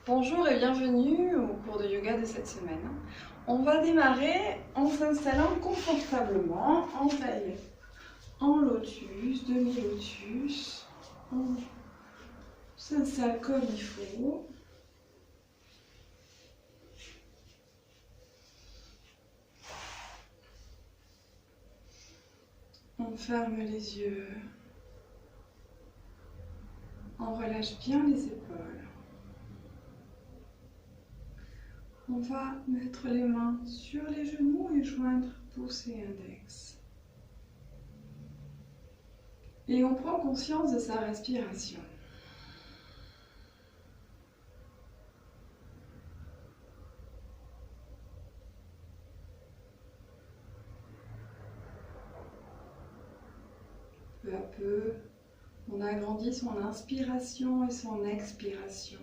Bonjour et bienvenue au cours de yoga de cette semaine. On va démarrer en s'installant confortablement en taille en lotus, demi-lotus. On s'installe comme il faut. On ferme les yeux. On relâche bien les épaules. On va mettre les mains sur les genoux et joindre pouce et index. Et on prend conscience de sa respiration. Peu à peu, on agrandit son inspiration et son expiration.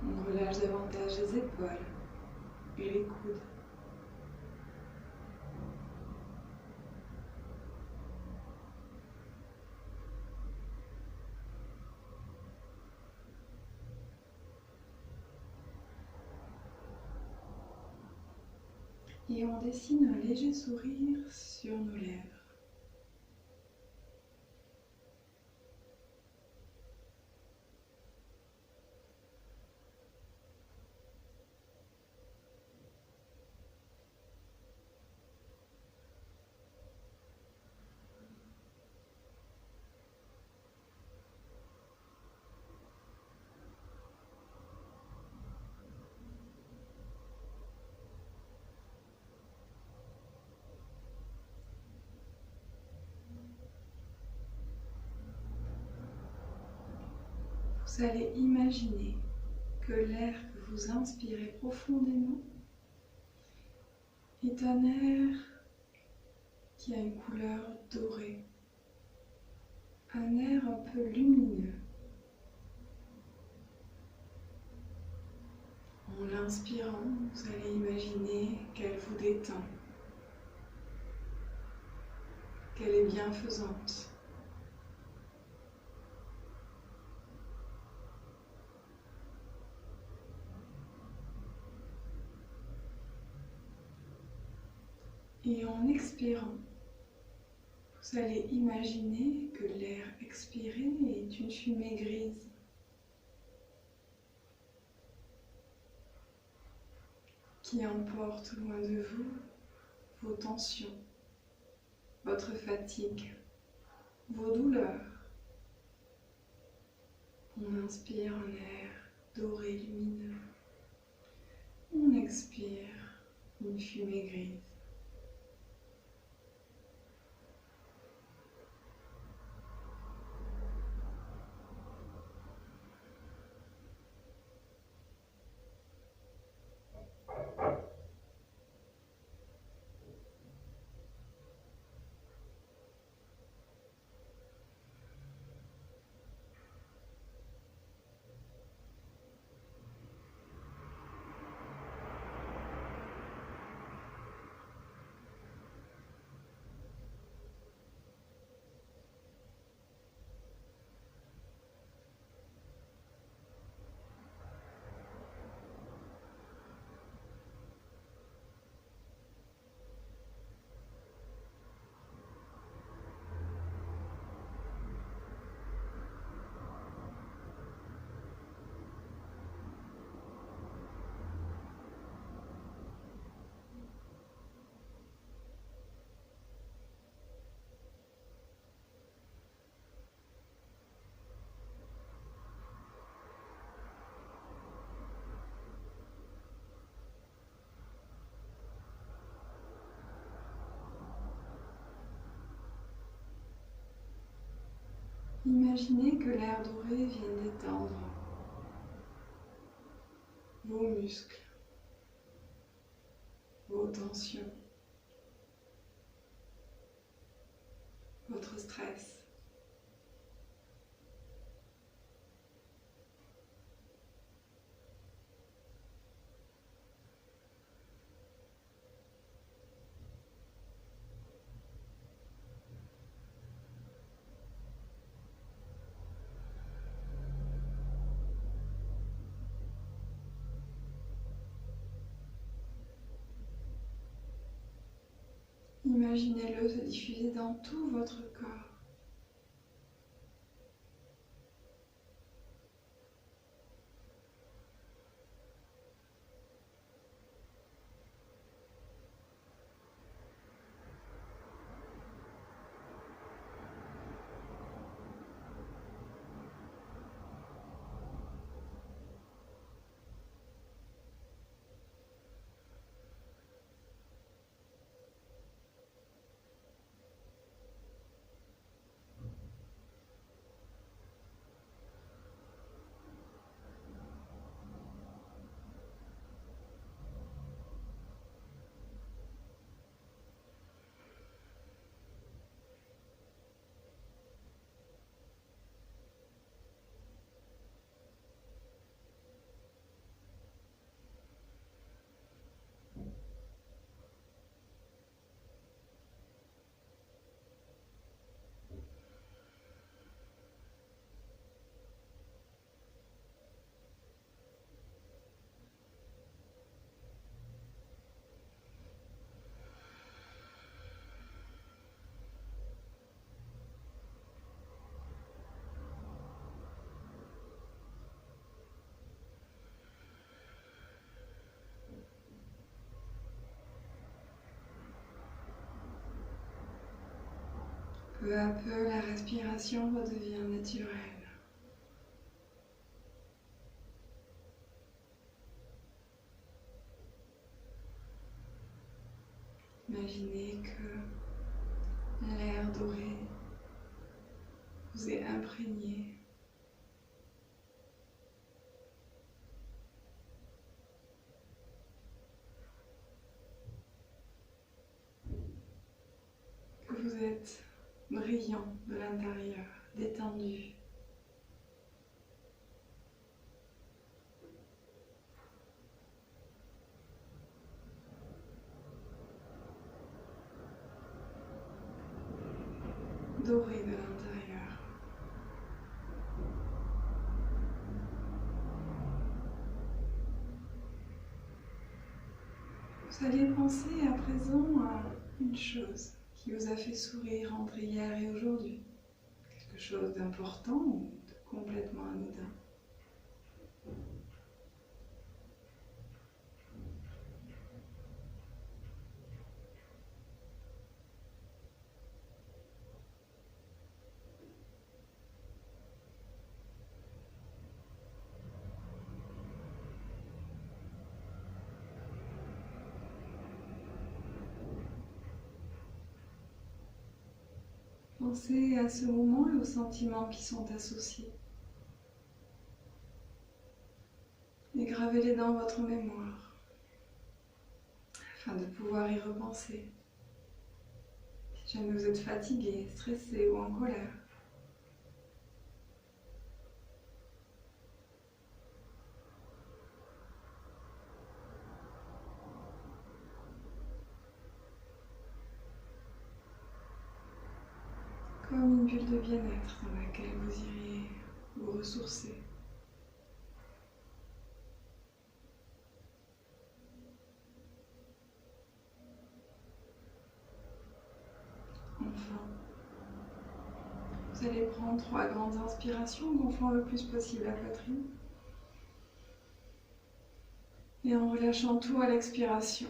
On relâche davantage les épaules et les coudes. Et on dessine un léger sourire sur nos lèvres. Vous allez imaginer que l'air que vous inspirez profondément est un air qui a une couleur dorée, un air un peu lumineux. En l'inspirant, vous allez imaginer qu'elle vous détend, qu'elle est bienfaisante. Et en expirant, vous allez imaginer que l'air expiré est une fumée grise qui emporte loin de vous vos tensions, votre fatigue, vos douleurs. On inspire un air doré lumineux. On expire une fumée grise. Imaginez que l'air doré vient détendre vos muscles, vos tensions, votre stress. Imaginez-le se diffuser dans tout votre corps. Peu à peu, la respiration redevient naturelle. Imaginez que l'air doré vous est imprégné. Que vous êtes brillant de l'intérieur, détendu. Doré de l'intérieur. Vous allez penser à présent à une chose qui vous a fait sourire entre hier et aujourd'hui. Quelque chose d'important ou de complètement anodin. Pensez à ce moment et aux sentiments qui sont associés. Et gravez-les dans votre mémoire, afin de pouvoir y repenser. Si jamais vous êtes fatigué, stressé ou en colère. Comme une bulle de bien-être dans laquelle vous iriez vous ressourcer. Enfin, vous allez prendre 3 grandes inspirations, gonflant le plus possible la poitrine. Et en relâchant tout à l'expiration.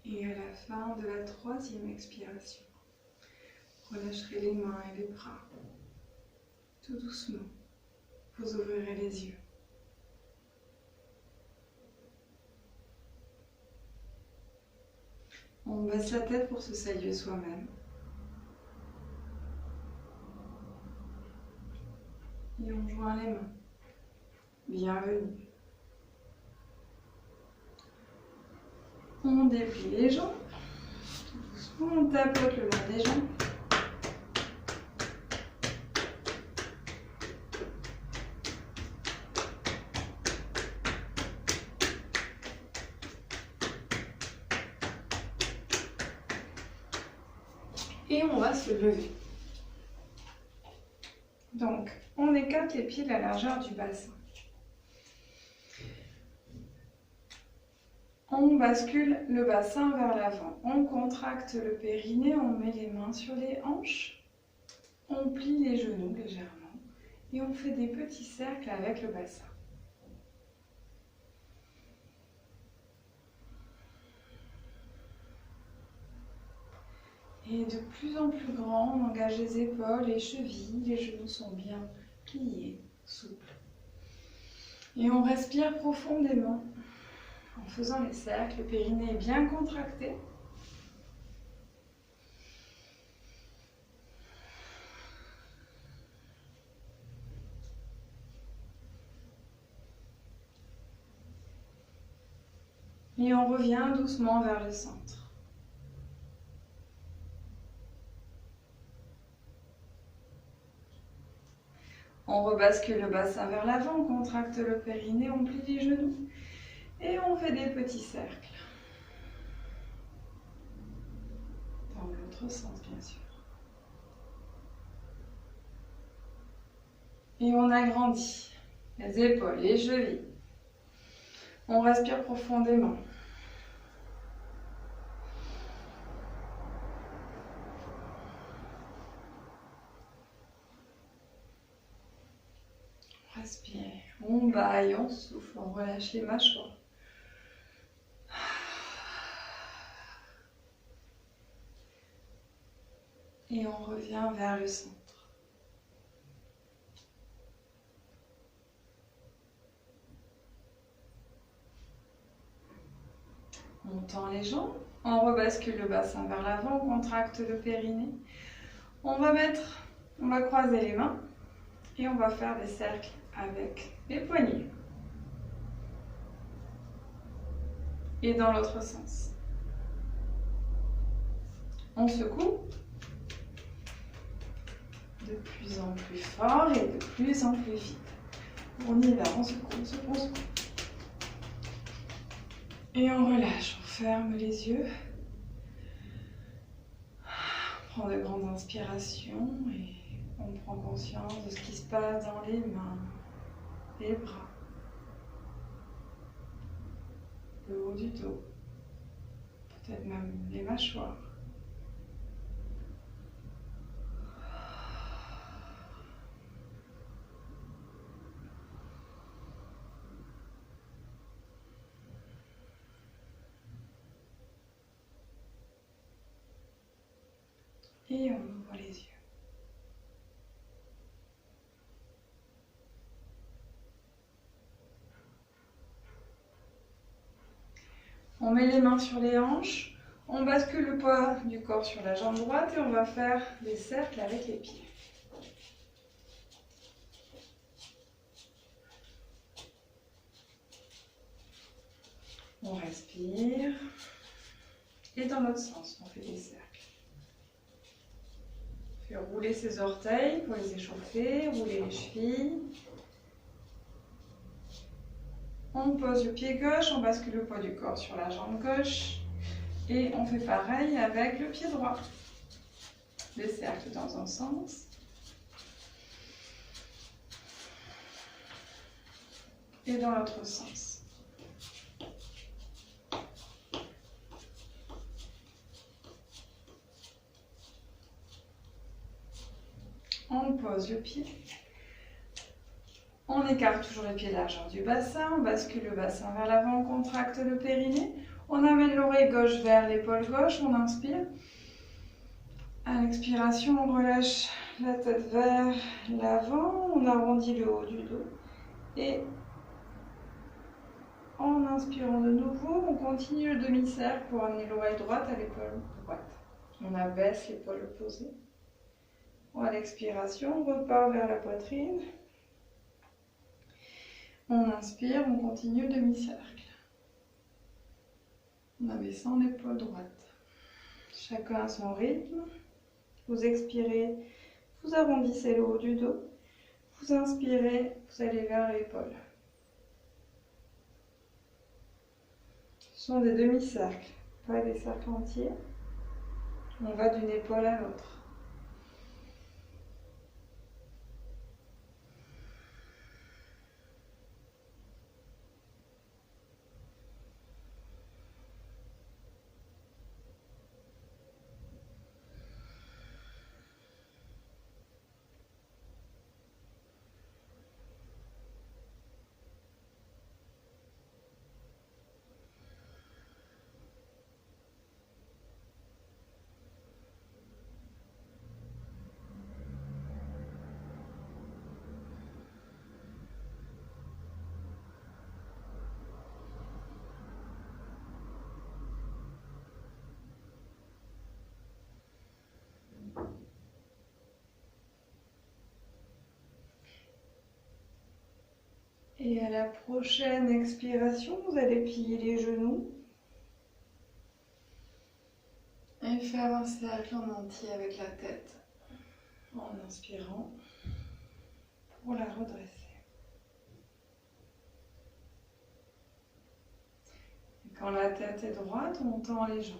Et à la fin de la 3e expiration, relâcherez les mains et les bras. Tout doucement, vous ouvrirez les yeux. On baisse la tête pour se saluer soi-même. Et on joint les mains. Bienvenue. On déplie les jambes. Tout doucement, on tapote le long des jambes. Et on va se lever. Donc, on écarte les pieds de la largeur du bassin. On bascule le bassin vers l'avant. On contracte le périnée, on met les mains sur les hanches. On plie les genoux légèrement. Et on fait des petits cercles avec le bassin. Et de plus en plus grand, on engage les épaules, les chevilles, les genoux sont bien pliés, souples. Et on respire profondément en faisant les cercles, le périnée est bien contracté. Et on revient doucement vers le centre. On rebascule le bassin vers l'avant, on contracte le périnée, on plie les genoux et on fait des petits cercles. Dans l'autre sens, bien sûr. Et on agrandit les épaules, les chevilles. On respire profondément. On respire, on baille, on souffle, on relâche les mâchoires. Et on revient vers le centre. On tend les jambes, on rebascule le bassin vers l'avant, on contracte le périnée. On va croiser les mains et on va faire des cercles avec les poignets. Et dans l'autre sens. On secoue de plus en plus fort et de plus en plus vite. On y va, on secoue, on secoue, on secoue. Et on relâche, on ferme les yeux. On prend de grandes inspirations et on prend conscience de ce qui se passe dans les mains, les bras, le haut du dos, peut-être même les mâchoires. Et on ouvre les yeux. On met les mains sur les hanches, on bascule le poids du corps sur la jambe droite et on va faire des cercles avec les pieds. On respire et dans l'autre sens, on fait des cercles. On fait rouler ses orteils pour les échauffer, rouler les chevilles. On pose le pied gauche, on bascule le poids du corps sur la jambe gauche et on fait pareil avec le pied droit. Des cercles dans un sens et dans l'autre sens. On pose le pied. On écarte toujours les pieds de la largeur du bassin, on bascule le bassin vers l'avant, on contracte le périnée. On amène l'oreille gauche vers l'épaule gauche, on inspire. À l'expiration, on relâche la tête vers l'avant, on arrondit le haut du dos. Et en inspirant de nouveau, on continue le demi-cercle pour amener l'oreille droite à l'épaule droite. On abaisse l'épaule opposée. À l'expiration, on repart vers la poitrine. On inspire, on continue le demi-cercle. En abaissant l'épaule droite. Chacun à son rythme. Vous expirez, vous arrondissez le haut du dos. Vous inspirez, vous allez vers l'épaule. Ce sont des demi-cercles, pas des cercles entiers. On va d'une épaule à l'autre. Et à la prochaine expiration, vous allez plier les genoux et faire un cercle en entier avec la tête en inspirant pour la redresser. Et quand la tête est droite, on tend les jambes.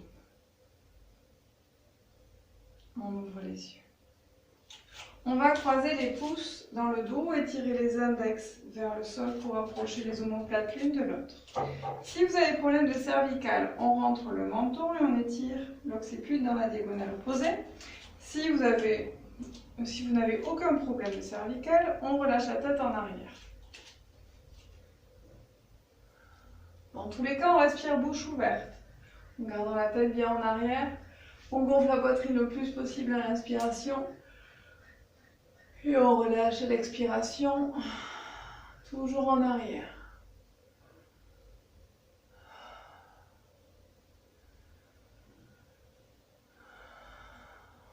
On ouvre les yeux. On va croiser les pouces dans le dos et tirer les index vers le sol pour approcher les omoplates l'une de l'autre. Si vous avez problème de cervicale, on rentre le menton et on étire l'occiput dans la diagonale opposée. Si vous n'avez aucun problème de cervicale, on relâche la tête en arrière. Dans tous les cas, on respire bouche ouverte. En gardant la tête bien en arrière, on gonfle la poitrine le plus possible à l'inspiration. Et on relâche à l'expiration, toujours en arrière.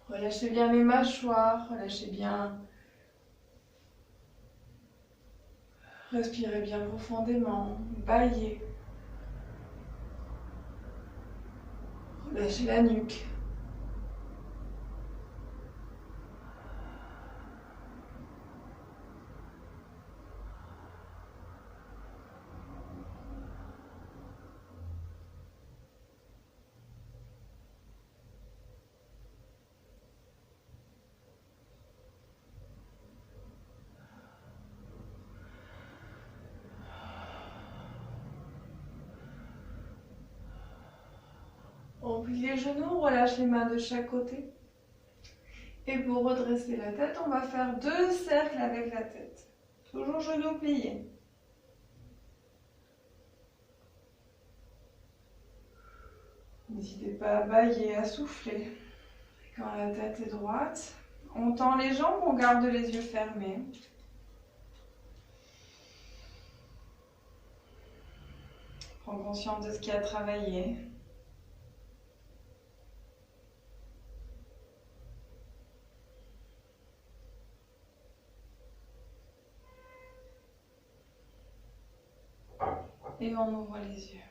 Relâchez bien les mâchoires, relâchez bien. Respirez bien profondément, bâillez. Relâchez la nuque. On plie les genoux, on relâche les mains de chaque côté. Et pour redresser la tête, on va faire 2 cercles avec la tête. Toujours genoux pliés. N'hésitez pas à bâiller, à souffler. Quand la tête est droite, on tend les jambes, on garde les yeux fermés. Prends conscience de ce qui a travaillé. Et on ouvre les yeux.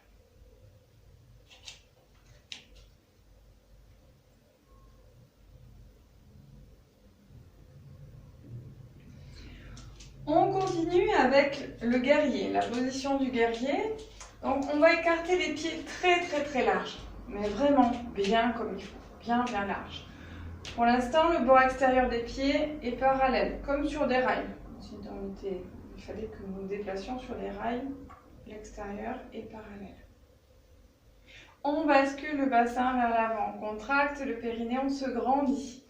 On continue avec le guerrier, la position du guerrier. Donc on va écarter les pieds très larges, mais vraiment bien comme il faut, bien large. Pour l'instant, le bord extérieur des pieds est parallèle, comme sur des rails. Il fallait que nous nous déplacions sur des rails. L'extérieur est parallèle. On bascule le bassin vers l'avant, on contracte le périnée, on se grandit.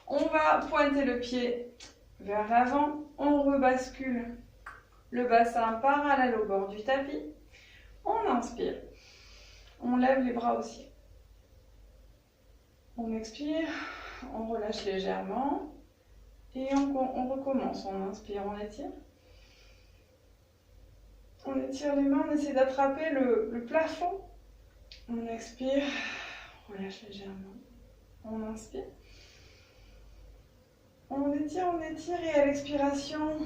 On va pointer le pied vers l'avant, on rebascule le bassin parallèle au bord du tapis. On inspire, on lève les bras au ciel. On expire, on relâche légèrement et on recommence. On inspire, on étire. On étire les mains, on essaie d'attraper le plafond. On expire, on relâche légèrement. On inspire. On étire et à l'expiration,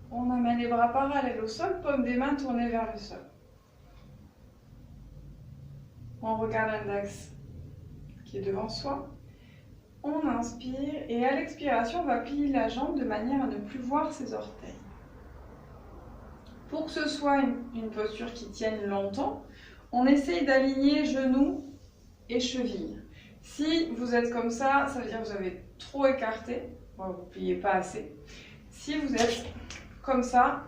on amène les bras parallèles au sol, paume des mains tournées vers le sol. On regarde l'index qui est devant soi. On inspire et à l'expiration, on va plier la jambe de manière à ne plus voir ses orteils. Pour que ce soit une posture qui tienne longtemps, on essaye d'aligner genoux et cheville. Si vous êtes comme ça veut dire que vous avez trop écarté, bon, vous ne pliez pas assez. Si vous êtes comme ça,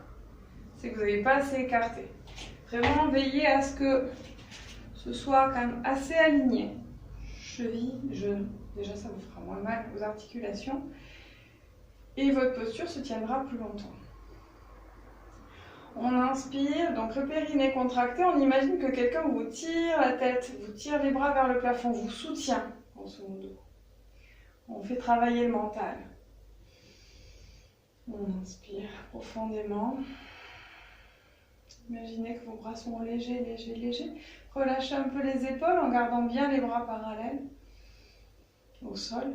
c'est que vous n'avez pas assez écarté. Vraiment veillez à ce que ce soit quand même assez aligné. Cheville, genou, déjà ça vous fera moins mal aux articulations. Et votre posture se tiendra plus longtemps. On inspire, donc le périnée contracté, on imagine que quelqu'un vous tire la tête, vous tire les bras vers le plafond, vous soutient en ce modo. On fait travailler le mental. On inspire profondément. Imaginez que vos bras sont légers, légers, légers. Relâchez un peu les épaules en gardant bien les bras parallèles au sol.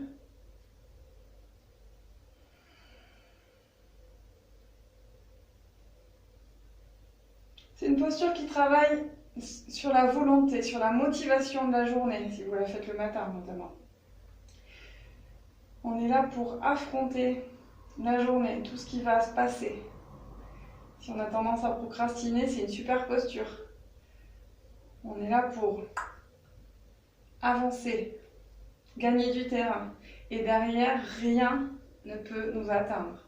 C'est une posture qui travaille sur la volonté, sur la motivation de la journée, si vous la faites le matin notamment. On est là pour affronter la journée, tout ce qui va se passer. Si on a tendance à procrastiner, c'est une super posture. On est là pour avancer, gagner du terrain. Et derrière, rien ne peut nous atteindre.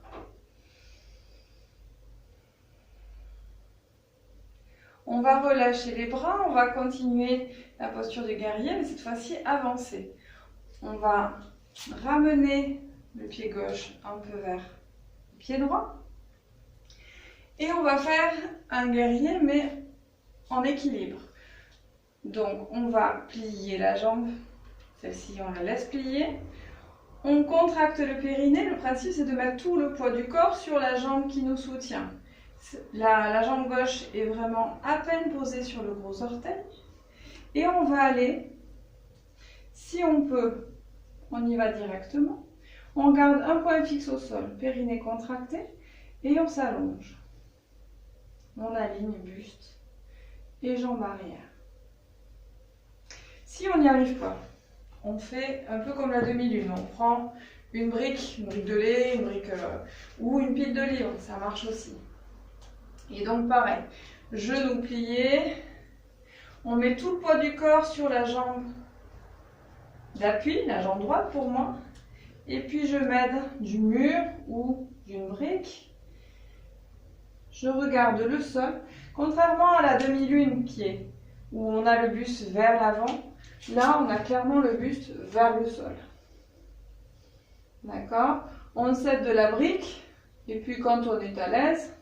On va relâcher les bras, on va continuer la posture du guerrier, mais cette fois-ci avancer. On va ramener le pied gauche un peu vers le pied droit. Et on va faire un guerrier, mais en équilibre. Donc, on va plier la jambe. Celle-ci, on la laisse plier. On contracte le périnée. Le principe, c'est de mettre tout le poids du corps sur la jambe qui nous soutient. La jambe gauche est vraiment à peine posée sur le gros orteil. Et on va aller, si on peut, on y va directement. On garde un point fixe au sol, périnée contracté, et on s'allonge. On aligne buste et jambes arrière. Si on n'y arrive pas, on fait un peu comme la demi-lune. On prend une brique de lait, une brique ou une pile de livres, ça marche aussi. Et donc pareil, genoux pliés, on met tout le poids du corps sur la jambe d'appui, la jambe droite pour moi, et puis je m'aide du mur ou d'une brique. Je regarde le sol, contrairement à la demi-lune où on a le buste vers l'avant, là on a clairement le buste vers le sol. D'accord? On s'aide de la brique, et puis quand on est à l'aise,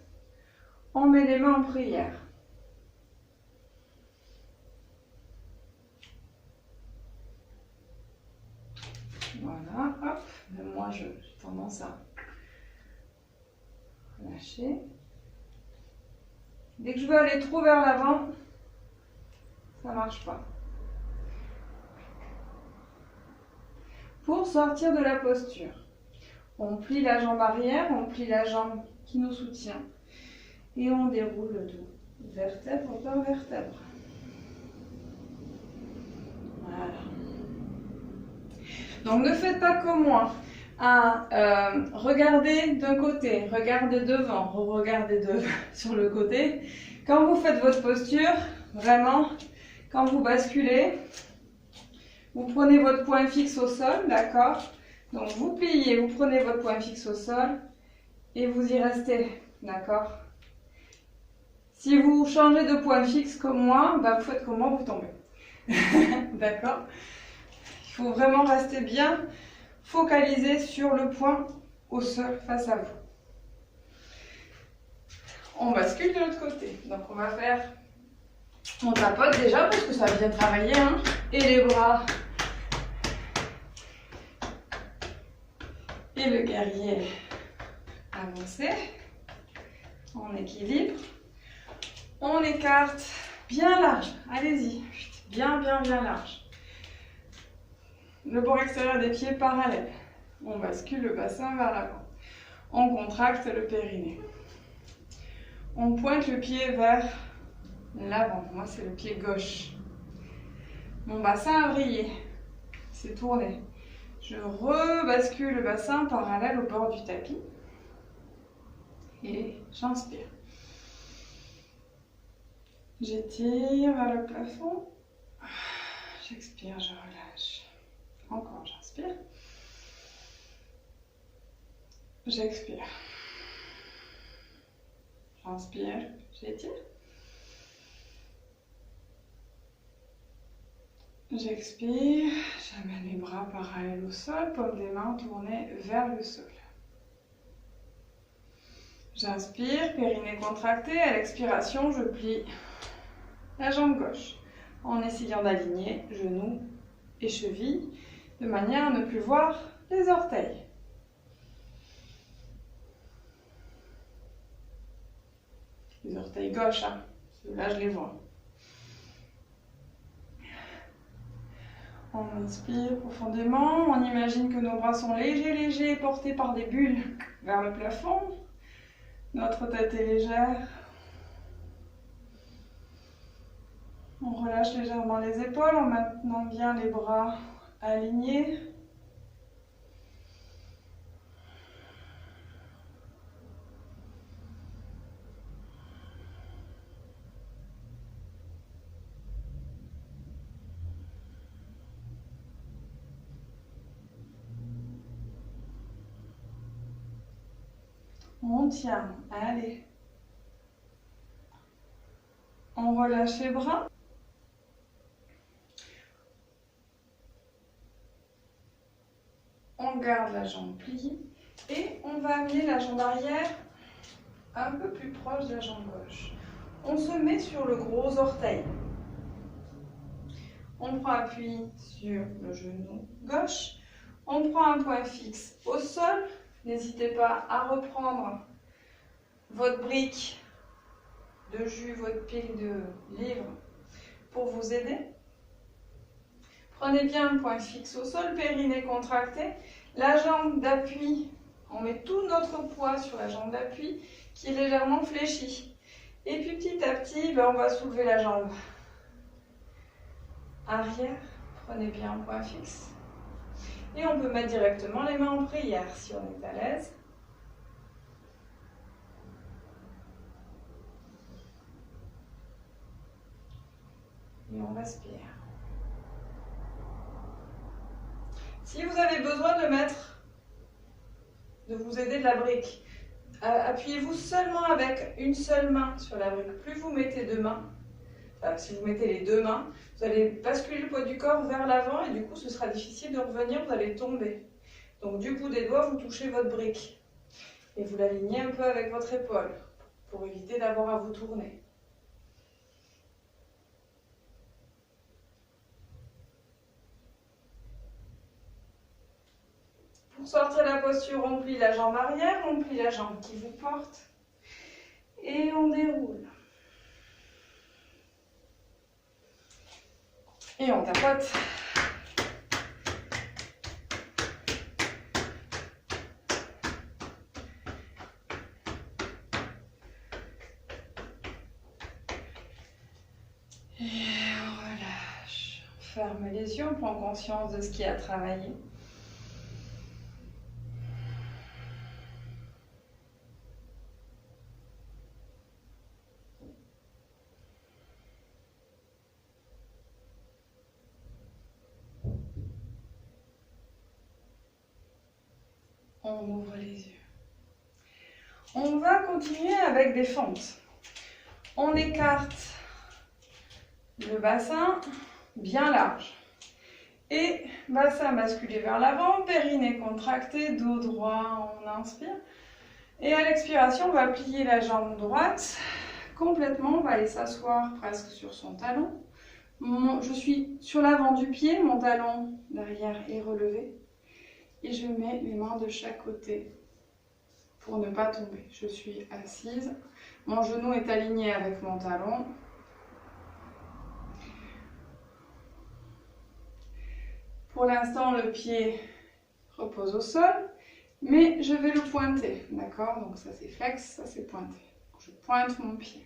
on met les mains en prière. Voilà, hop, même moi j'ai tendance à lâcher. Dès que je veux aller trop vers l'avant, ça ne marche pas. Pour sortir de la posture, on plie la jambe arrière, on plie la jambe qui nous soutient et on déroule le dos, vertèbre par vertèbre. Voilà. Donc ne faites pas comme moi. Regardez d'un côté, regardez devant, regardez sur le côté. Quand vous faites votre posture, vraiment, quand vous basculez, vous prenez votre point fixe au sol, d'accord? Donc vous pliez, vous prenez votre point fixe au sol et vous y restez, d'accord? Si vous changez de point fixe comme moi, bah vous faites comme moi, vous tombez. D'accord? Il faut vraiment rester bien focalisé sur le point au sol face à vous. On bascule de l'autre côté. Donc on va faire, on tapote déjà parce que ça va bien travailler, hein, et les bras. Et le guerrier avancé, en équilibre. On écarte bien large, allez-y, bien large. Le bord extérieur des pieds parallèle. On bascule le bassin vers l'avant. On contracte le périnée. On pointe le pied vers l'avant. Moi, c'est le pied gauche. Mon bassin a vrillé. C'est tourné. Je rebascule le bassin parallèle au bord du tapis. Et j'inspire. J'étire vers le plafond. J'expire, je relâche. Encore, j'inspire. J'expire. J'inspire, j'étire. J'expire, j'amène les bras parallèles au sol, paume des mains tournées vers le sol. J'inspire, périnée contracté. À l'expiration, je plie la jambe gauche en essayant d'aligner genoux et chevilles de manière à ne plus voir les orteils. Les orteils gauches, hein. Ceux-là, je les vois. On inspire profondément, on imagine que nos bras sont légers, portés par des bulles vers le plafond. Notre tête est légère. On relâche légèrement les épaules en maintenant bien les bras alignés. On tient, allez. On relâche les bras. On garde la jambe pliée et on va amener la jambe arrière un peu plus proche de la jambe gauche. On se met sur le gros orteil. On prend appui sur le genou gauche. On prend un point fixe au sol. N'hésitez pas à reprendre votre brique de jus, votre pile de livres pour vous aider. Prenez bien un point fixe au sol, périnée contracté. La jambe d'appui, on met tout notre poids sur la jambe d'appui qui est légèrement fléchie. Et puis petit à petit, on va soulever la jambe arrière. Prenez bien un point fixe. Et on peut mettre directement les mains en prière si on est à l'aise. Et on respire. Si vous avez besoin de vous aider de la brique, appuyez-vous seulement avec une seule main sur la brique. Plus vous mettez deux mains, si vous mettez les deux mains, vous allez basculer le poids du corps vers l'avant et du coup ce sera difficile de revenir, vous allez tomber. Donc du bout des doigts, vous touchez votre brique et vous l'alignez un peu avec votre épaule pour éviter d'avoir à vous tourner. Pour sortir la posture, on plie la jambe arrière, on plie la jambe qui vous porte et on déroule. Et on tapote. Et on relâche. On ferme les yeux, on prend conscience de ce qui a travaillé. On ouvre les yeux. On va continuer avec des fentes. On écarte le bassin bien large. Et bassin basculé vers l'avant, périnée contracté, dos droit, on inspire. Et à l'expiration, on va plier la jambe droite complètement. On va aller s'asseoir presque sur son talon. Je suis sur l'avant du pied, mon talon derrière est relevé. Et je mets les mains de chaque côté pour ne pas tomber. Je suis assise, mon genou est aligné avec mon talon. Pour l'instant, le pied repose au sol, mais je vais le pointer, d'accord? Donc ça c'est flex, ça c'est pointé. Je pointe mon pied.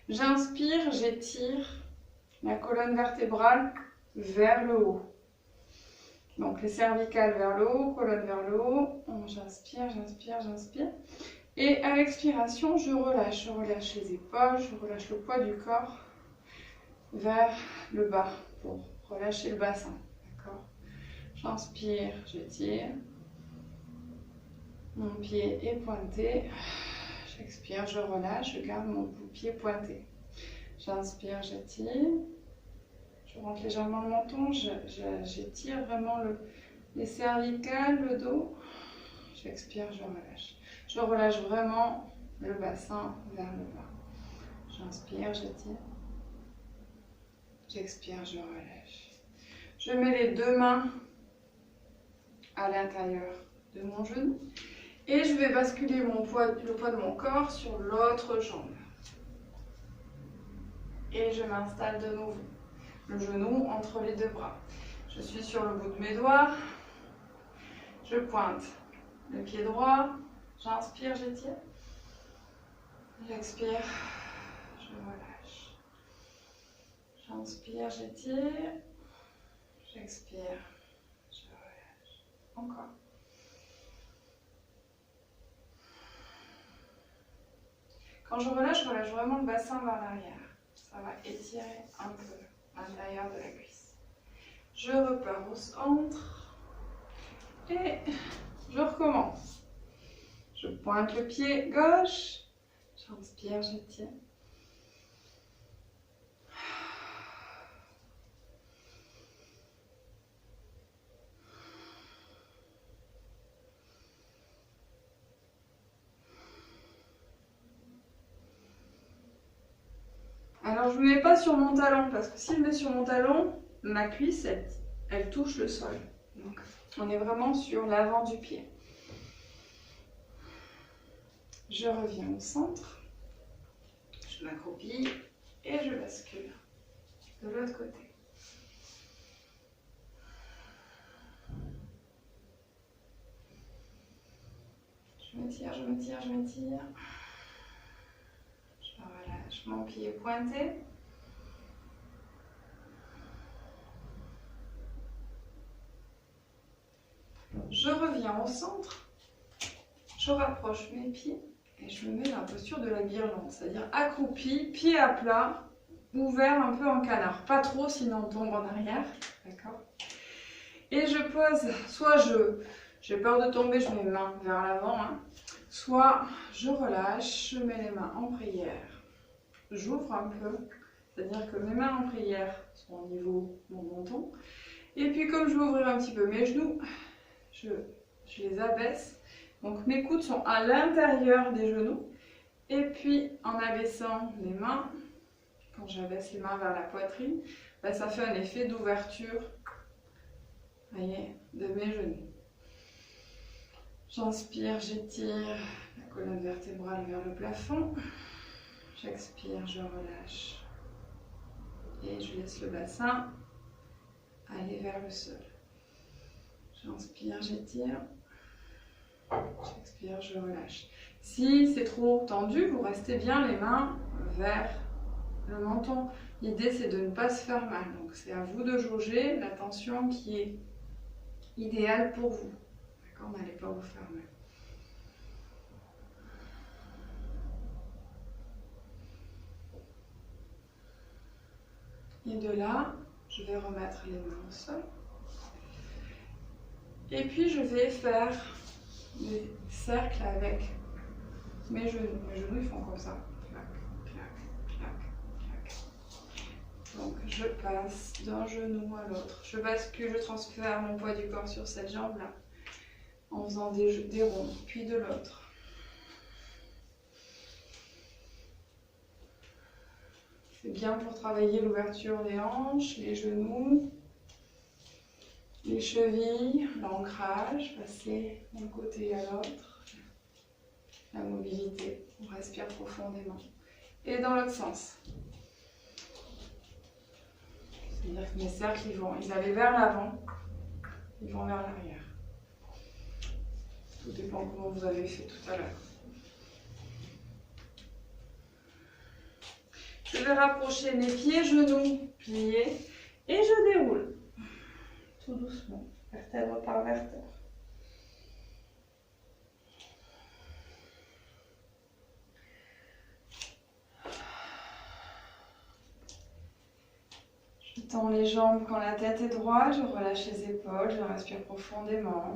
J'inspire, j'étire la colonne vertébrale vers le haut. Donc les cervicales vers le haut, colonne vers le haut. J'inspire, j'inspire, j'inspire. Et à l'expiration, je relâche les épaules, je relâche le poids du corps vers le bas pour relâchez le bassin. D'accord? J'inspire, j'étire. Mon pied est pointé. J'expire, je relâche, je garde mon pied pointé. J'inspire, j'étire. Je rentre légèrement le menton, j'étire vraiment les cervicales, le dos. J'expire, je relâche. Je relâche vraiment le bassin vers le bas. J'inspire, j'étire. J'expire, je relâche. Je mets les deux mains à l'intérieur de mon genou et je vais basculer le poids de mon corps sur l'autre jambe. Et je m'installe de nouveau, le genou entre les deux bras. Je suis sur le bout de mes doigts. Je pointe le pied droit. J'inspire, j'étire. J'expire, je relâche. J'inspire, j'étire. J'expire, je relâche. Encore. Quand je relâche vraiment le bassin vers l'arrière. Ça va étirer un peu l'intérieur de la cuisse. Je repars au centre et je recommence. Je pointe le pied gauche. J'inspire, j'étire. Alors je ne me mets pas sur mon talon parce que si je mets sur mon talon, ma cuisse elle touche le sol. Donc on est vraiment sur l'avant du pied. Je reviens au centre. Je m'accroupis et je bascule de l'autre côté. Je m'étire, je m'étire, je m'étire. Je relâche, mon pied est pointé. Je reviens au centre. Je rapproche mes pieds et je me mets dans la posture de la guirlande, c'est-à-dire accroupi, pied à plat, ouvert un peu en canard. Pas trop, sinon on tombe en arrière. D'accord ? Et je pose, soit j'ai peur de tomber, je mets mes mains vers l'avant, hein, soit je relâche, je mets les mains en prière. J'ouvre un peu, c'est-à-dire que mes mains en prière sont au niveau de mon menton. Et puis comme je vais ouvrir un petit peu mes genoux, je les abaisse. Donc mes coudes sont à l'intérieur des genoux. Et puis en abaissant les mains, quand j'abaisse les mains vers la poitrine, ben, ça fait un effet d'ouverture, voyez, de mes genoux. J'inspire, j'étire la colonne vertébrale vers le plafond. J'expire, je relâche. Et je laisse le bassin aller vers le sol. J'inspire, j'étire. J'expire, je relâche. Si c'est trop tendu, vous restez bien les mains vers le menton. L'idée, c'est de ne pas se faire mal. Donc, c'est à vous de jauger la tension qui est idéale pour vous. D'accord ? N'allez pas vous faire mal. Et de là, je vais remettre les mains au sol. Et puis, je vais faire des cercles avec mes genoux. Mes genoux, ils font comme ça. Clac, clac, clac, clac. Donc, je passe d'un genou à l'autre. Je bascule, je transfère mon poids du corps sur cette jambe-là, en faisant des ronds, puis de l'autre. C'est bien pour travailler l'ouverture des hanches, les genoux, les chevilles, l'ancrage, passer d'un côté à l'autre, la mobilité, on respire profondément. Et dans l'autre sens. C'est-à-dire que mes cercles, ils allaient vers l'avant, ils vont vers l'arrière. Tout dépend comment vous avez fait tout à l'heure. Je vais rapprocher mes pieds, genoux pliés et je déroule. Tout doucement, vertèbre par vertèbre. Je tends les jambes quand la tête est droite, je relâche les épaules, je respire profondément.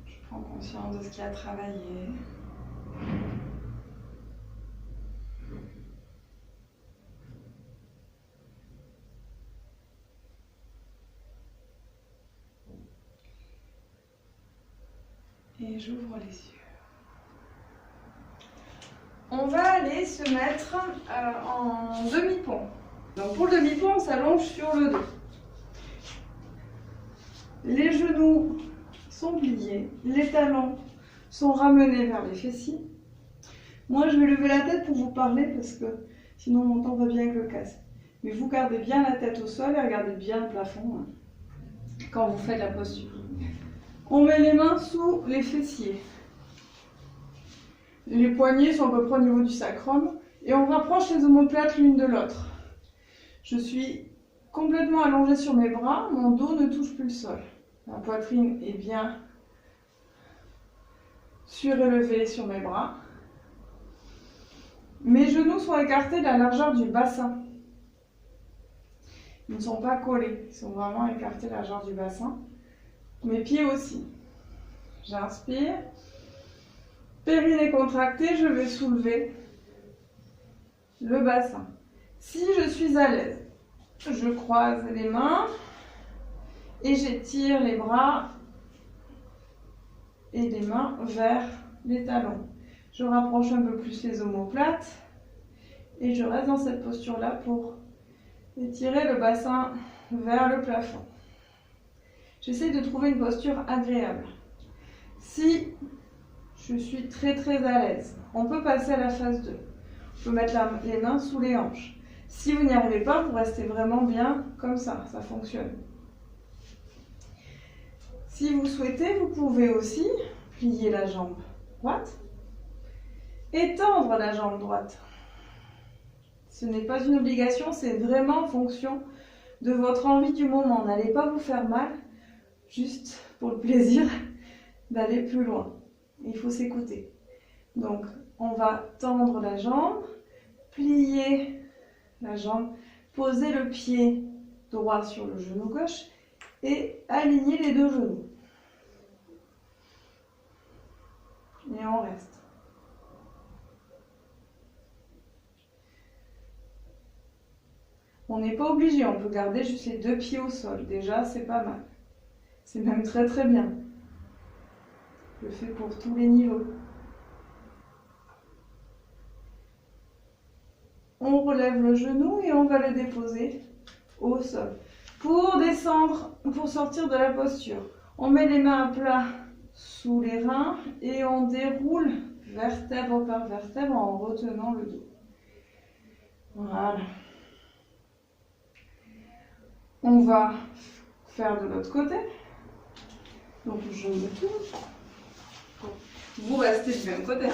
Je prends conscience de ce qui a travaillé. Et j'ouvre les yeux. On va aller se mettre en demi-pont. Donc pour le demi-pont, on s'allonge sur le dos. Les genoux sont pliés, les talons sont ramenés vers les fessiers. Moi, je vais lever la tête pour vous parler parce que sinon mon temps va bien avec le casque. Mais vous gardez bien la tête au sol et regardez bien le plafond quand vous faites la posture. On met les mains sous les fessiers. Les poignets sont à peu près au niveau du sacrum et on rapproche les omoplates l'une de l'autre. Je suis complètement allongée sur mes bras, mon dos ne touche plus le sol. Ma poitrine est bien surélevée sur mes bras. Mes genoux sont écartés de la largeur du bassin. Ils ne sont pas collés, ils sont vraiment écartés de la largeur du bassin. Mes pieds aussi. J'inspire. Périnée contracté, je vais soulever le bassin. Si je suis à l'aise, je croise les mains et j'étire les bras et les mains vers les talons. Je rapproche un peu plus les omoplates et je reste dans cette posture-là pour étirer le bassin vers le plafond. J'essaie de trouver une posture agréable. Si je suis très à l'aise, on peut passer à la phase 2. On peut mettre les mains sous les hanches. Si vous n'y arrivez pas, vous restez vraiment bien comme ça fonctionne. Si vous souhaitez, vous pouvez aussi plier la jambe droite et tendre la jambe droite. Ce n'est pas une obligation, c'est vraiment en fonction de votre envie du moment. N'allez pas vous faire mal, juste pour le plaisir d'aller plus loin. Il faut s'écouter. Donc, on va tendre la jambe, plier la jambe, poser le pied droit sur le genou gauche et aligner les deux genoux. Et on reste. On n'est pas obligé, on peut garder juste les deux pieds au sol. Déjà, c'est pas mal. C'est même très bien. Je le fais pour tous les niveaux. On relève le genou et on va le déposer au sol. Pour descendre, pour sortir de la posture, on met les mains à plat sous les reins et on déroule vertèbre par vertèbre en retenant le dos. Voilà. On va faire de l'autre côté. Donc je me tourne. Vous restez du même côté.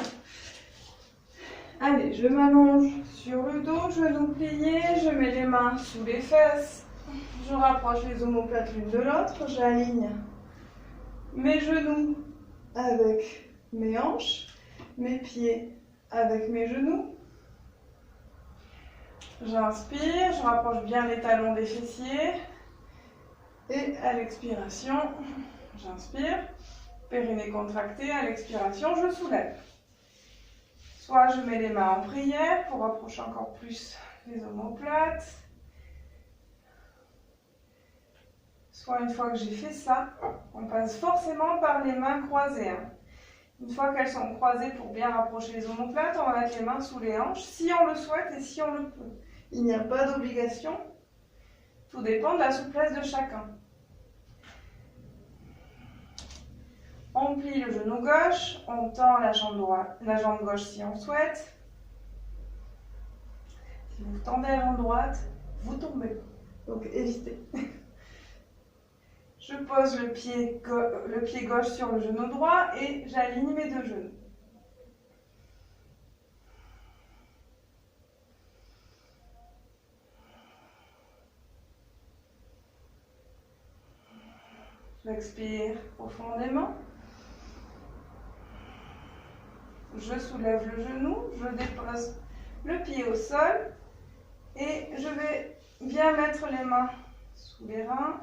Allez, je m'allonge sur le dos, genoux pliés, je mets les mains sous les fesses. Je rapproche les omoplates l'une de l'autre, j'aligne mes genoux avec mes hanches, mes pieds avec mes genoux. J'inspire, je rapproche bien les talons des fessiers. Et à l'expiration, j'inspire, périnée contracté, à l'expiration, je soulève. Soit je mets les mains en prière pour rapprocher encore plus les omoplates. Soit une fois que j'ai fait ça, on passe forcément par les mains croisées. Une fois qu'elles sont croisées pour bien rapprocher les omoplates, on va mettre les mains sous les hanches si on le souhaite et si on le peut. Il n'y a pas d'obligation, tout dépend de la souplesse de chacun. On plie le genou gauche, on tend la jambe gauche si on souhaite. Si vous tendez la jambe droite, vous tombez. Donc évitez. Je pose le pied gauche sur le genou droit et j'aligne mes deux genoux. J'expire profondément. je soulève le genou, je dépose le pied au sol et je vais bien mettre les mains sous les reins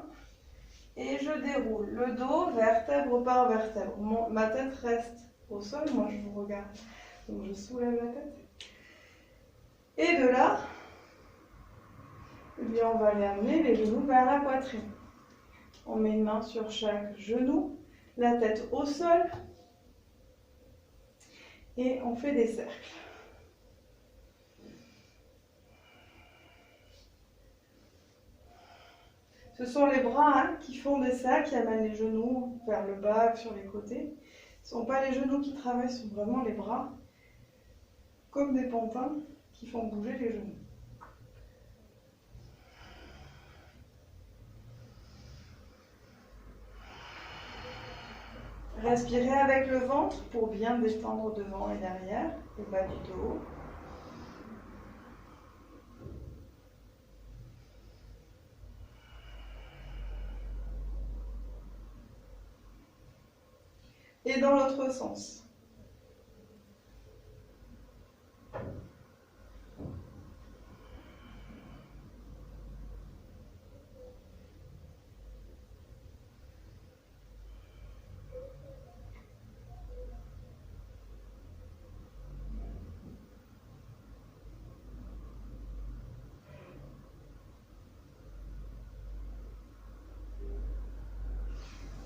et je déroule le dos vertèbre par vertèbre. Ma tête reste au sol, moi je vous regarde. Donc je soulève la tête. Et de là, eh bien, on va aller amener les genoux vers la poitrine. On met une main sur chaque genou, la tête au sol et on fait des cercles. Ce sont les bras qui font des cercles, qui amènent les genoux vers le bas, sur les côtés. Ce ne sont pas les genoux qui travaillent, ce sont vraiment les bras, comme des pantins, qui font bouger les genoux. Respirez avec le ventre pour bien détendre devant et derrière, le bas du dos. Et dans l'autre sens.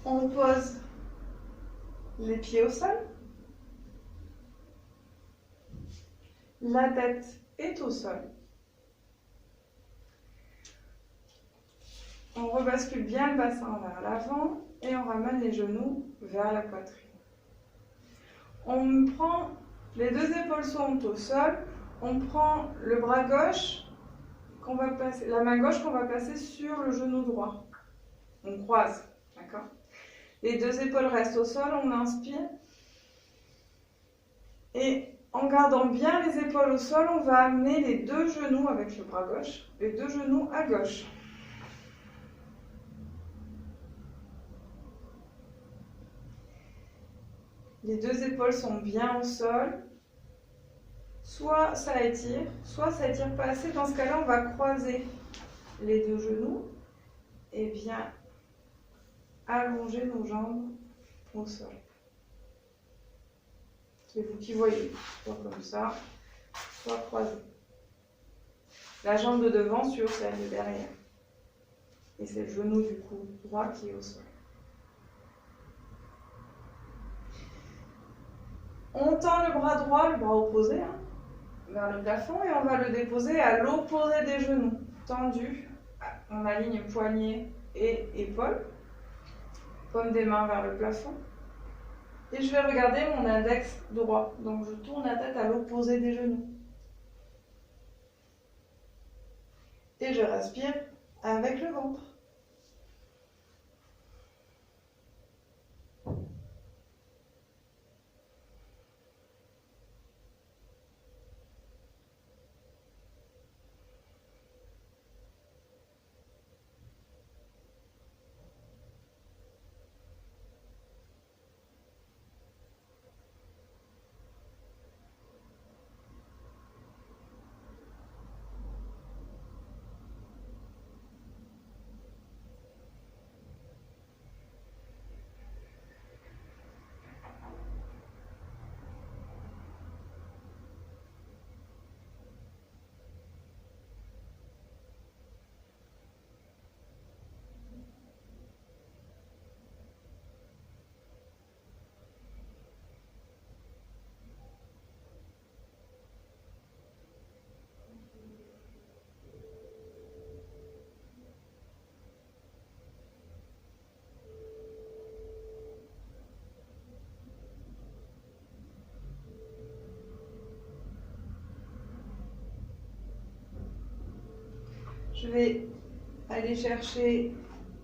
On pose les pieds au sol. La tête est au sol. On rebascule bien le bassin vers l'avant et on ramène les genoux vers la poitrine. On prend, les deux épaules sont au sol, on prend le bras gauche, la main gauche qu'on va placer sur le genou droit. On croise, d'accord ? Les deux épaules restent au sol, on inspire. Et en gardant bien les épaules au sol, on va amener les deux genoux avec le bras gauche, les deux genoux à gauche. Les deux épaules sont bien au sol. Soit ça étire pas assez. Dans ce cas-là, on va croiser les deux genoux et bien allonger nos jambes au sol. C'est vous qui voyez, soit comme ça, soit croisé. La jambe de devant sur celle de derrière. Et c'est le genou du coup droit qui est au sol. On tend le bras droit, le bras opposé, vers le plafond et on va le déposer à l'opposé des genoux. Tendu, on aligne poignet et épaules. Paume des mains vers le plafond. Et je vais regarder mon index droit. Donc je tourne la tête à l'opposé des genoux. Et je respire avec le ventre. Je vais aller chercher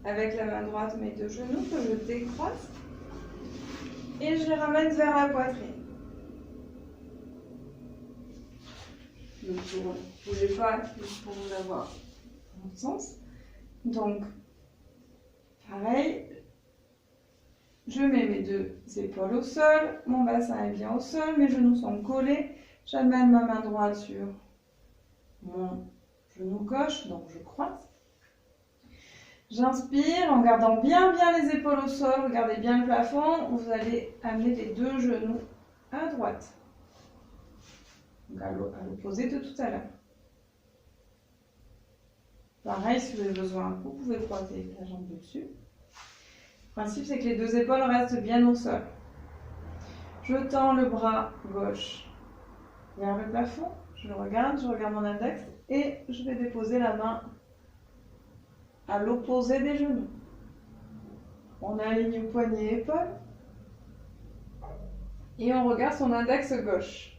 avec la main droite mes deux genoux que je décroise et je les ramène vers la poitrine. Donc je ne bougez pas juste pour vous avoir dans le sens. Donc, pareil, Je mets mes deux épaules au sol, mon bassin est bien au sol, mes genoux sont collés. J'amène ma main droite sur mon genou gauche, donc je croise. J'inspire en gardant bien les épaules au sol, regardez bien le plafond. Vous allez amener les deux genoux à droite, donc à l'opposé de tout à l'heure. Pareil, si vous avez besoin, vous pouvez croiser la jambe dessus. Le principe, c'est que les deux épaules restent bien au sol. Je tends le bras gauche vers le plafond. Je regarde mon index et je vais déposer la main à l'opposé des genoux. On aligne poignet épaule et on regarde son index gauche.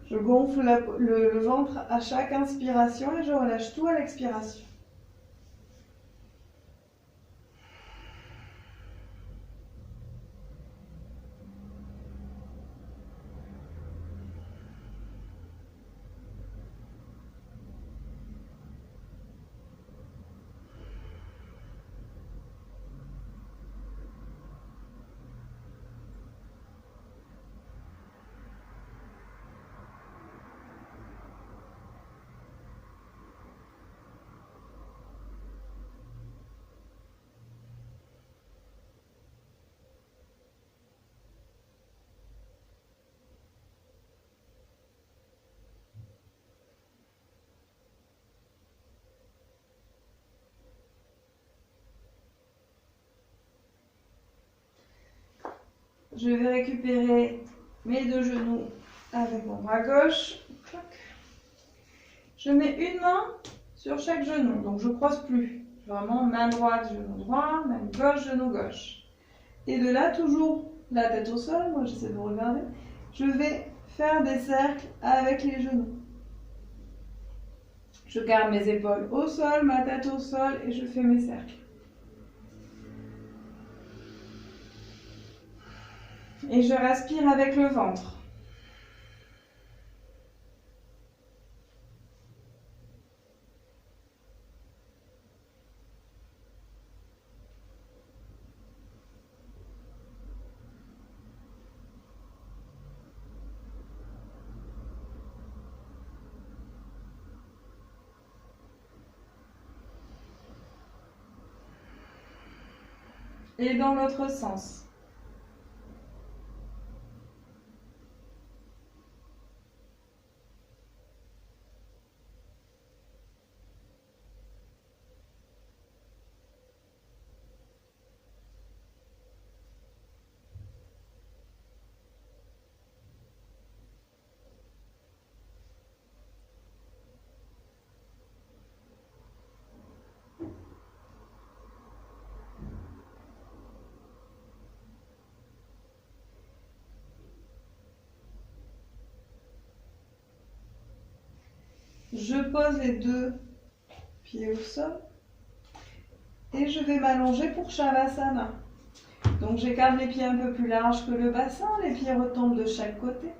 Je gonfle le ventre à chaque inspiration et je relâche tout à l'expiration. Je vais récupérer mes deux genoux avec mon bras gauche. Je mets une main sur chaque genou, donc je ne croise plus. Vraiment main droite, genou droit, main gauche, genou gauche. Et de là, toujours la tête au sol, moi j'essaie de vous regarder. Je vais faire des cercles avec les genoux. Je garde mes épaules au sol, ma tête au sol et je fais mes cercles. Et je respire avec le ventre. Et dans l'autre sens. Je pose les deux pieds au sol et je vais m'allonger pour Shavasana. Donc j'écarte les pieds un peu plus larges que le bassin, les pieds retombent de chaque côté.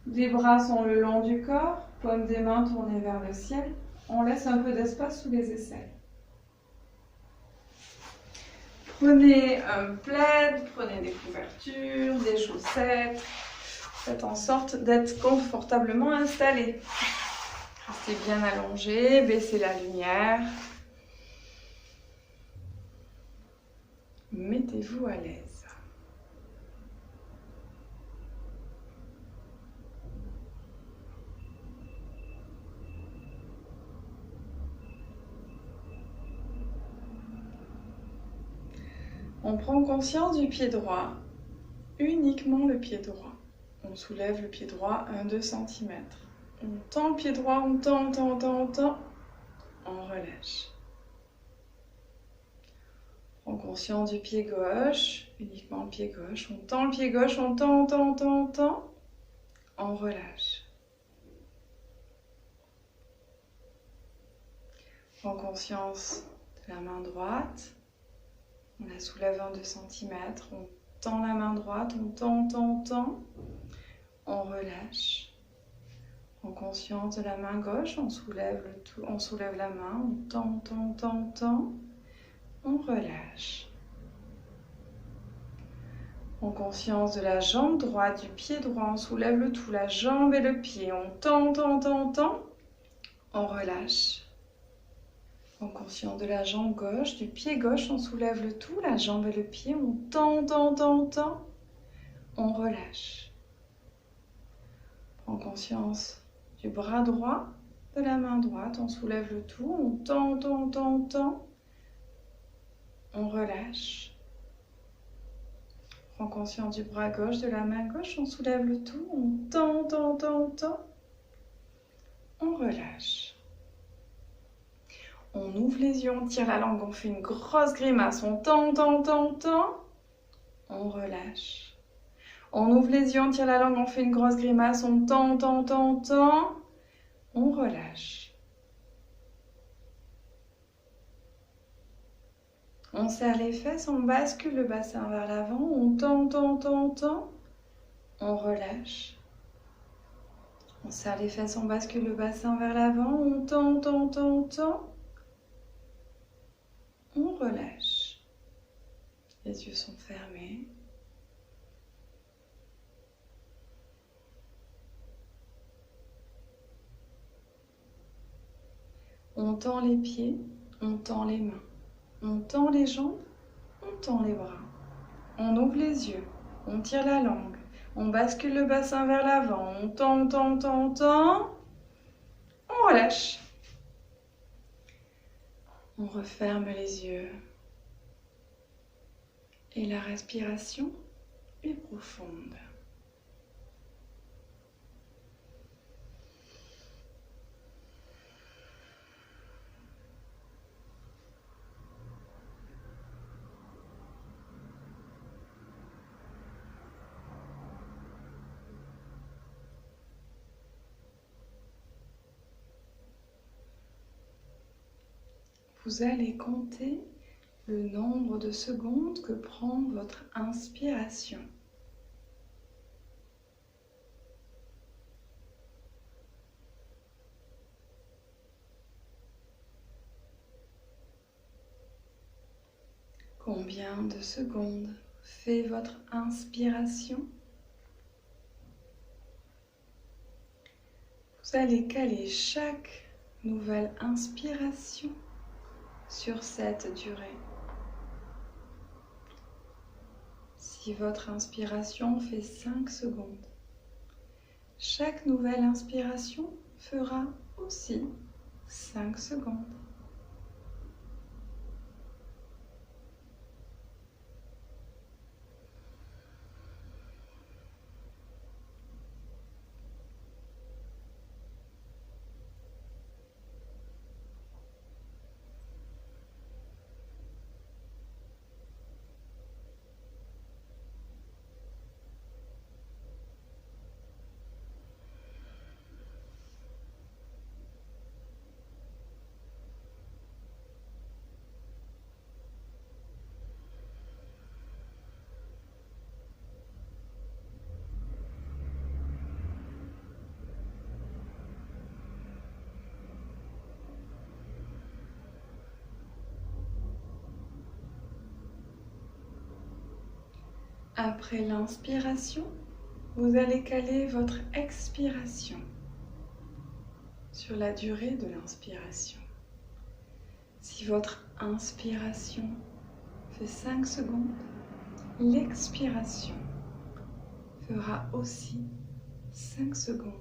Les bras sont le long du corps, paumes des mains tournées vers le ciel. On laisse un peu d'espace sous les aisselles. Prenez un plaid, prenez des couvertures, des chaussettes. Faites en sorte d'être confortablement installé. Restez bien allongé, baissez la lumière. Mettez-vous à l'aise. On prend conscience du pied droit, uniquement le pied droit. On soulève le pied droit 1-2 cm. On tend le pied droit, on tend, on relâche. On prend conscience du pied gauche, uniquement le pied gauche. On tend le pied gauche, on tend, on relâche. On prend conscience de la main droite. On la soulève 1-2 cm. On tend la main droite, on tend, on relâche. En conscience de la main gauche, on soulève la main, on tend, On relâche. En conscience de la jambe droite, du pied droit, on soulève le tout, la jambe et le pied. On tend, tend, tend, tend. On relâche. En conscience de la jambe gauche, du pied gauche, on soulève le tout, la jambe et le pied. On tend, tend, tend, tend. On relâche. En conscience du bras droit, de la main droite, on soulève le tout. On tend, tend, tend, tend. On relâche. Prends conscience du bras gauche, de la main gauche, on soulève le tout, on tend, tend, tend, tend, on relâche. On ouvre les yeux, on tire la langue, on fait une grosse grimace, on tend, tend, tend, tend, on relâche. On ouvre les yeux, on tire la langue, on fait une grosse grimace, on tend, tend, tend, tend, on relâche. On serre les fesses, on bascule le bassin vers l'avant, on tend, tend, tend, tend, on relâche. On serre les fesses, on bascule le bassin vers l'avant, on tend, tend, tend, tend, on relâche. Les yeux sont fermés. On tend les pieds, on tend les mains, on tend les jambes, on tend les bras. On ouvre les yeux, on tire la langue, on bascule le bassin vers l'avant, on tend, tend, tend, tend, on relâche. On referme les yeux. Et la respiration est profonde. Vous allez compter le nombre de secondes que prend votre inspiration. Combien de secondes fait votre inspiration? Vous allez caler chaque nouvelle inspiration sur cette durée. Si votre inspiration fait 5 secondes, chaque nouvelle inspiration fera aussi 5 secondes. Après l'inspiration, vous allez caler votre expiration sur la durée de l'inspiration. Si votre inspiration fait 5 secondes, l'expiration fera aussi 5 secondes.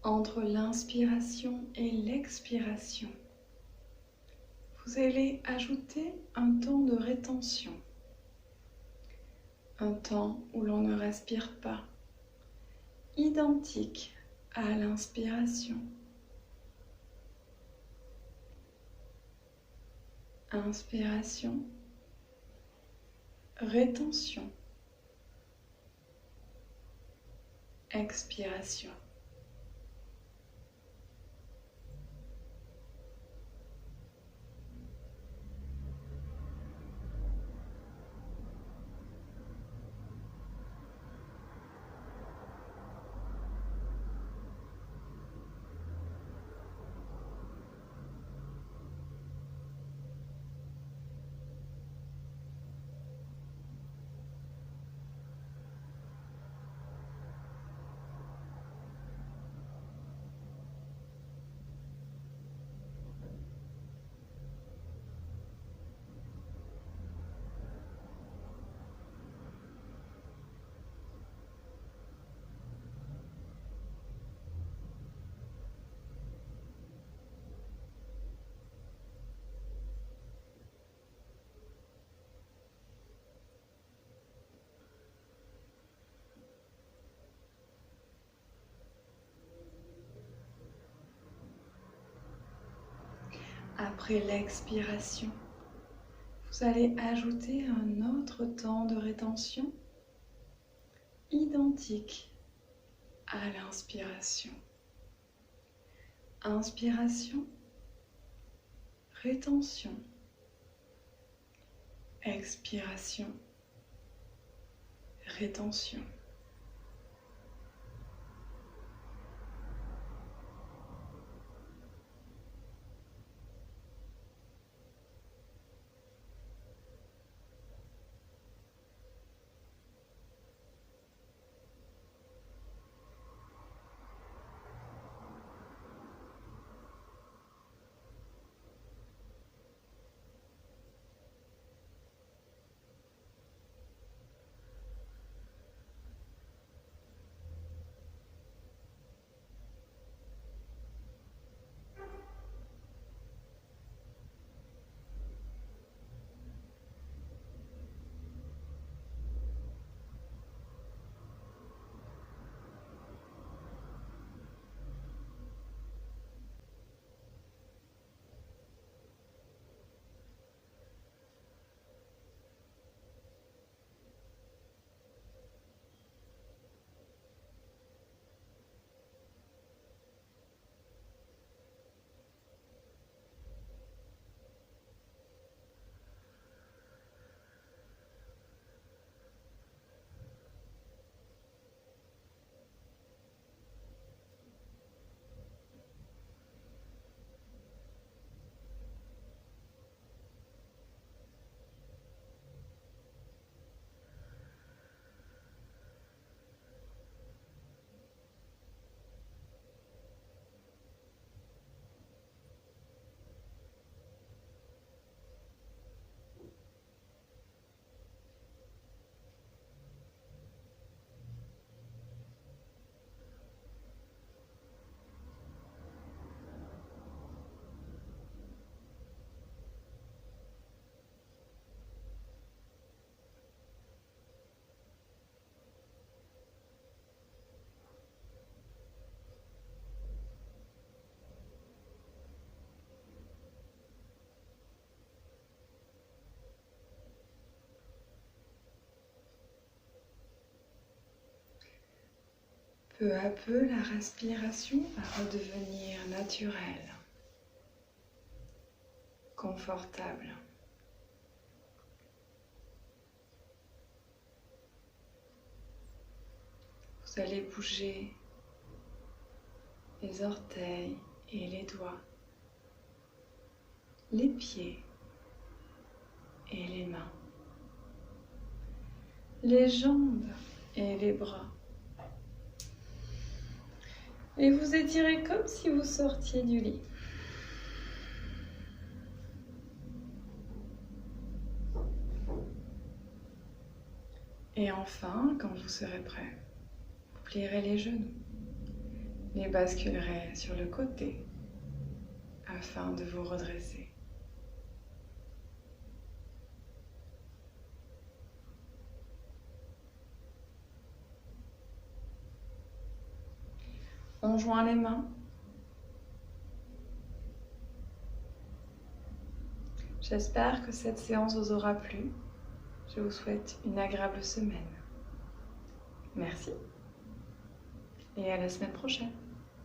Entre l'inspiration et l'expiration, vous allez ajouter un temps de rétention, un temps où l'on ne respire pas, identique à l'inspiration. Inspiration, rétention, expiration. Après l'expiration, vous allez ajouter un autre temps de rétention identique à l'inspiration. Inspiration, rétention, expiration, rétention. Peu à peu, la respiration va redevenir naturelle, confortable. Vous allez bouger les orteils et les doigts, les pieds et les mains, les jambes et les bras. Et vous étirez comme si vous sortiez du lit. Et enfin, quand vous serez prêt, vous plierez les genoux les basculerez sur le côté afin de vous redresser. On joint les mains. J'espère que cette séance vous aura plu. Je vous souhaite une agréable semaine. Merci et à la semaine prochaine.